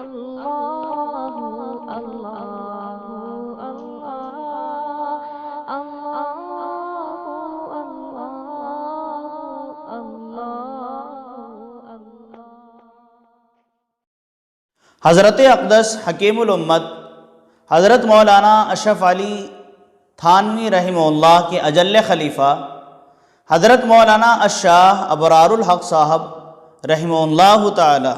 اللہ اللہ اللہ اللہ اللہ۔ حضرت اقدس حکیم الامت حضرت مولانا اشرف علی تھانوی رحمہ اللہ کے اجل خلیفہ حضرت مولانا الشاہ ابرار الحق صاحب رحمہ اللہ تعالی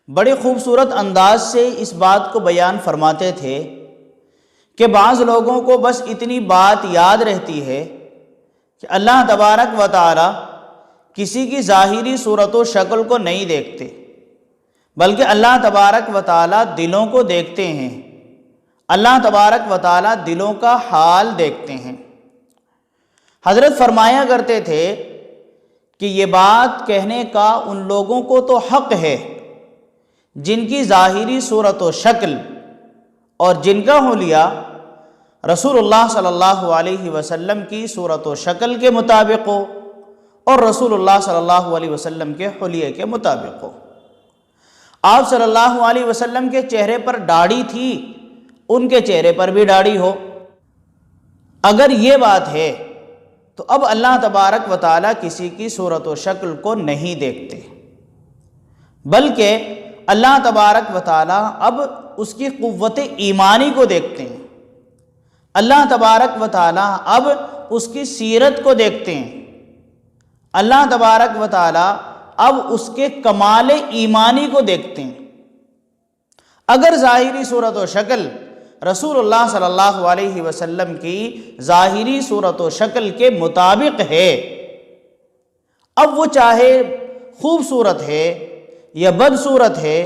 بڑے خوبصورت انداز سے اس بات کو بیان فرماتے تھے کہ بعض لوگوں کو بس اتنی بات یاد رہتی ہے کہ اللہ تبارک و تعالی کسی کی ظاہری صورت و شکل کو نہیں دیکھتے، بلکہ اللہ تبارک و تعالی دلوں کو دیکھتے ہیں، اللہ تبارک و تعالی دلوں کا حال دیکھتے ہیں۔ حضرت فرمایا کرتے تھے کہ یہ بات کہنے کا ان لوگوں کو تو حق ہے جن کی ظاہری صورت و شکل اور جن کا حلیہ رسول اللہ صلی اللہ علیہ وسلم کی صورت و شکل کے مطابق ہو اور رسول اللہ صلی اللہ علیہ وسلم کے حلیے کے مطابق ہو۔ آپ صلی اللہ علیہ وسلم کے چہرے پر داڑھی تھی، ان کے چہرے پر بھی داڑھی ہو۔ اگر یہ بات ہے تو اب اللہ تبارک و تعالیٰ کسی کی صورت و شکل کو نہیں دیکھتے، بلکہ اللہ تبارک و تعالیٰ اب اس کی قوت ایمانی کو دیکھتے ہیں، اللہ تبارک و تعالیٰ اب اس کی سیرت کو دیکھتے ہیں، اللہ تبارک و تعالیٰ اب اس کے کمال ایمانی کو دیکھتے ہیں۔ اگر ظاہری صورت و شکل رسول اللہ صلی اللہ علیہ وسلم کی ظاہری صورت و شکل کے مطابق ہے، اب وہ چاہے خوبصورت ہے یا بدصورت ہے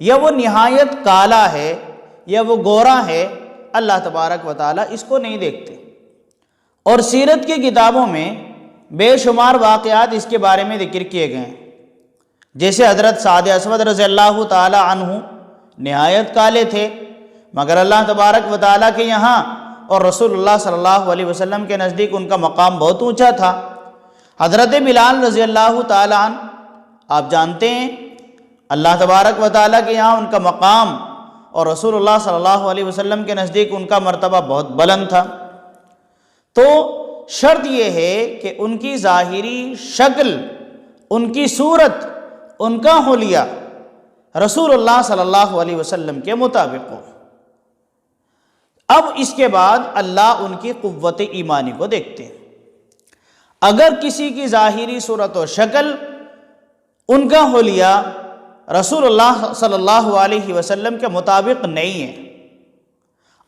یا وہ نہایت کالا ہے یا وہ گورا ہے، اللہ تبارک و تعالیٰ اس کو نہیں دیکھتے۔ اور سیرت کی کتابوں میں بے شمار واقعات اس کے بارے میں ذکر کیے گئے ہیں، جیسے حضرت سعد اسود رضی اللہ تعالی عنہ نہایت کالے تھے، مگر اللہ تبارک و تعالیٰ کے یہاں اور رسول اللہ صلی اللہ علیہ وسلم کے نزدیک ان کا مقام بہت اونچا تھا۔ حضرت بلال رضی اللہ تعالیٰ عنہ آپ جانتے ہیں اللہ تبارک و تعالیٰ کے یہاں ان کا مقام اور رسول اللہ صلی اللہ علیہ وسلم کے نزدیک ان کا مرتبہ بہت بلند تھا۔ تو شرط یہ ہے کہ ان کی ظاہری شکل، ان کی صورت، ان کا حلیہ رسول اللہ صلی اللہ علیہ وسلم کے مطابق ہو۔ اب اس کے بعد اللہ ان کی قوت ایمانی کو دیکھتے ہیں۔ اگر کسی کی ظاہری صورت و شکل، ان کا حلیہ رسول اللہ صلی اللہ علیہ وسلم کے مطابق نہیں ہے،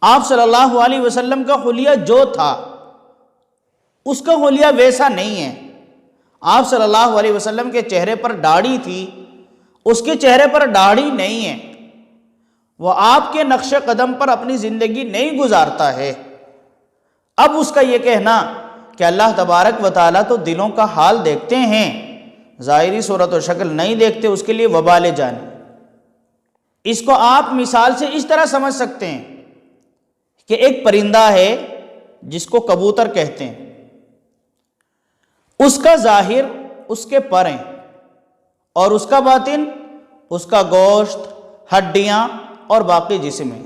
آپ صلی اللہ علیہ وسلم کا حلیہ جو تھا اس کا حلیہ ویسا نہیں ہے، آپ صلی اللہ علیہ وسلم کے چہرے پر داڑھی تھی، اس کے چہرے پر داڑھی نہیں ہے، وہ آپ کے نقش قدم پر اپنی زندگی نہیں گزارتا ہے، اب اس کا یہ کہنا کہ اللہ تبارک و تعالیٰ تو دلوں کا حال دیکھتے ہیں، ظاہری صورت و شکل نہیں دیکھتے، اس کے لیے وبال جان۔ اس کو آپ مثال سے اس طرح سمجھ سکتے ہیں کہ ایک پرندہ ہے جس کو کبوتر کہتے ہیں، اس کا ظاہر اس کے پر ہیں اور اس کا باطن اس کا گوشت، ہڈیاں اور باقی جسم ہے۔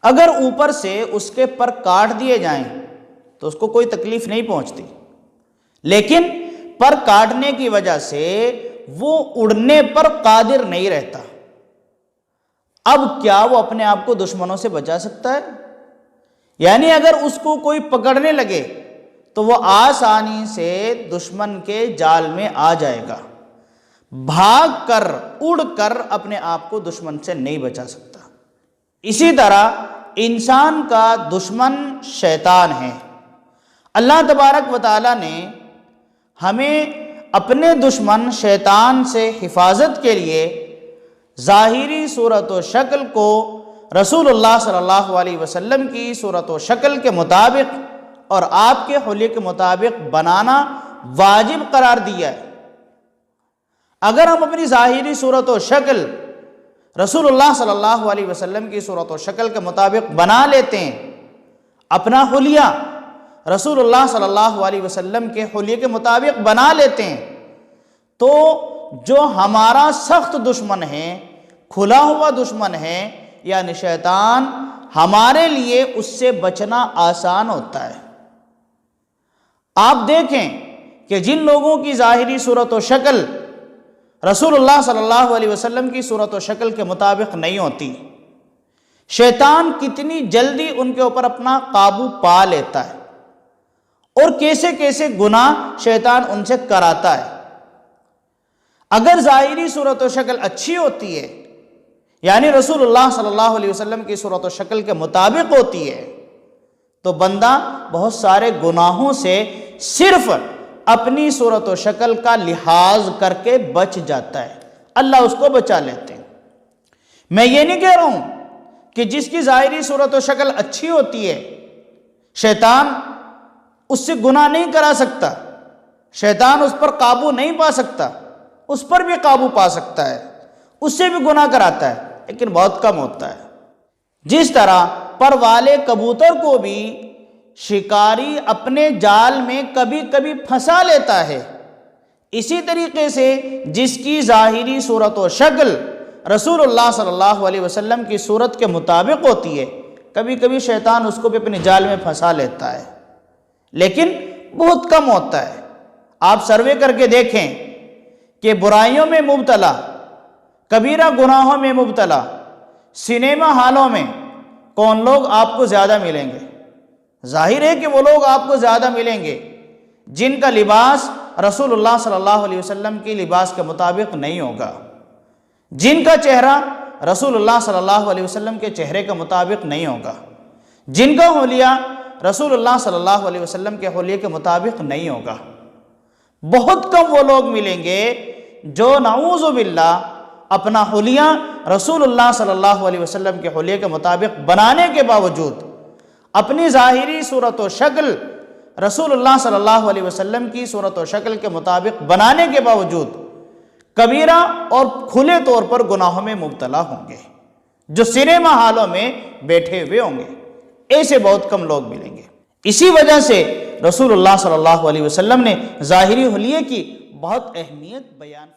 اگر اوپر سے اس کے پر کاٹ دیے جائیں تو اس کو کوئی تکلیف نہیں پہنچتی، لیکن پر کاٹنے کی وجہ سے وہ اڑنے پر قادر نہیں رہتا۔ اب کیا وہ اپنے آپ کو دشمنوں سے بچا سکتا ہے؟ یعنی اگر اس کو کوئی پکڑنے لگے تو وہ آسانی سے دشمن کے جال میں آ جائے گا، بھاگ کر اڑ کر اپنے آپ کو دشمن سے نہیں بچا سکتا۔ اسی طرح انسان کا دشمن شیطان ہے۔ اللہ تبارک و تعالیٰ نے ہمیں اپنے دشمن شیطان سے حفاظت کے لیے ظاہری صورت و شکل کو رسول اللہ صلی اللہ علیہ وسلم کی صورت و شکل کے مطابق اور آپ کے حلیے کے مطابق بنانا واجب قرار دیا ہے۔ اگر ہم اپنی ظاہری صورت و شکل رسول اللہ صلی اللہ علیہ وسلم کی صورت و شکل کے مطابق بنا لیتے ہیں، اپنا حلیہ رسول اللہ صلی اللہ علیہ وسلم کے حلیے کے مطابق بنا لیتے ہیں، تو جو ہمارا سخت دشمن ہے کھلا ہوا دشمن ہے، یعنی شیطان، ہمارے لیے اس سے بچنا آسان ہوتا ہے۔ آپ دیکھیں کہ جن لوگوں کی ظاہری صورت و شکل رسول اللہ صلی اللہ علیہ وسلم کی صورت و شکل کے مطابق نہیں ہوتی، شیطان کتنی جلدی ان کے اوپر اپنا قابو پا لیتا ہے اور کیسے کیسے گناہ شیطان ان سے کراتا ہے۔ اگر ظاہری صورت و شکل اچھی ہوتی ہے، یعنی رسول اللہ صلی اللہ علیہ وسلم کی صورت و شکل کے مطابق ہوتی ہے، تو بندہ بہت سارے گناہوں سے صرف اپنی صورت و شکل کا لحاظ کر کے بچ جاتا ہے، اللہ اس کو بچا لیتے ہیں۔ میں یہ نہیں کہہ رہا ہوں کہ جس کی ظاہری صورت و شکل اچھی ہوتی ہے شیطان اس سے گناہ نہیں کرا سکتا، شیطان اس پر قابو نہیں پا سکتا، اس پر بھی قابو پا سکتا ہے، اس سے بھی گناہ کراتا ہے، لیکن بہت کم ہوتا ہے۔ جس طرح پر والے کبوتر کو بھی شکاری اپنے جال میں کبھی کبھی پھنسا لیتا ہے، اسی طریقے سے جس کی ظاہری صورت و شکل رسول اللہ صلی اللہ علیہ وسلم کی صورت کے مطابق ہوتی ہے، کبھی کبھی شیطان اس کو بھی اپنے جال میں پھنسا لیتا ہے، لیکن بہت کم ہوتا ہے۔ آپ سروے کر کے دیکھیں کہ برائیوں میں مبتلا، کبیرہ گناہوں میں مبتلا سنیما ہالوں میں کون لوگ آپ کو زیادہ ملیں گے؟ ظاہر ہے کہ وہ لوگ آپ کو زیادہ ملیں گے جن کا لباس رسول اللہ صلی اللہ علیہ وسلم کی لباس کے مطابق نہیں ہوگا، جن کا چہرہ رسول اللہ صلی اللہ علیہ وسلم کے چہرے کے مطابق نہیں ہوگا، جن کا حلیہ رسول اللہ صلی اللہ علیہ وسلم کے حلیے کے مطابق نہیں ہوگا۔ بہت کم وہ لوگ ملیں گے جو نعوذ باللہ اپنا حلیہ رسول اللہ صلی اللہ علیہ وسلم کے حلیے کے مطابق بنانے کے باوجود، اپنی ظاہری صورت و شکل رسول اللہ صلی اللہ علیہ وسلم کی صورت و شکل کے مطابق بنانے کے باوجود کبیرہ اور کھلے طور پر گناہوں میں مبتلا ہوں گے، جو سنیما ہالوں میں بیٹھے ہوئے ہوں گے۔ ایسے بہت کم لوگ ملیں گے۔ اسی وجہ سے رسول اللہ صلی اللہ علیہ وسلم نے ظاہری حلیے کی بہت اہمیت بیان